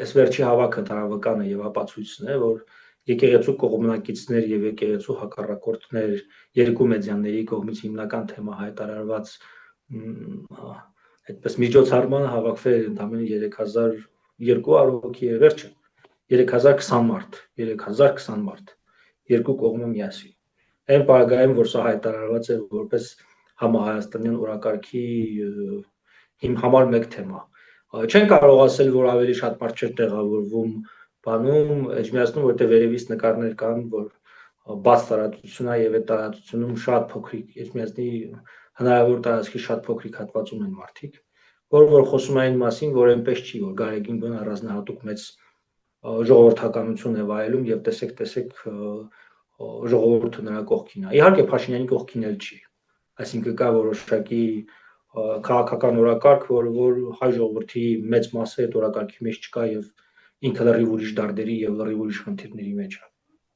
այս վերջի հավաքը տարավականը եւ ապացույցն է, որ եկեղեցու կողմնակիցներ եւ եկեղեցու հակառակորդներ երկու մեդիաների կողմից հիմնական թեմա հայտարարված այդպես միջոցառմանը հավաքվել ընդամենը 3200 հոգի է վերջը 3020 մարդ երկու կողմը միասին այն պարագայում որ սա հայտարարված է որպես համահայաստանյան օրակարգի իմ համար մեկ թեմա չեն կարող ասել որ ավելի շատ մարդ չէր տեղավորվում բանում էջմիածնում որտեղ վերևից նկարներ կան որ բաց տարածություն է եւ այդ տարածությունում շատ փոքրիկ էջմիածնի հնարավոր տարածքի շատ փոքրիկ հատվածում են մարդիկ որ խոսում այն մասին որ այնպես չի որ Գարեգին բն առանձնահատուկ մեծ ժողովրդականություն է վայելում եւ տեսեք ժողովուրդը նրա կողքին է իհարկե Փաշինյանի կողքին էլ չի այսինքն կա որոշակի քաղաքական օրակարգ որ հայ ժողովրդի մեծ մասը այդ օրակարգի մեջ չկա եւ ինքը լրիվ ուրիշ դարդերի եւ լրիվ ուրիշ խնդիրների մեջ է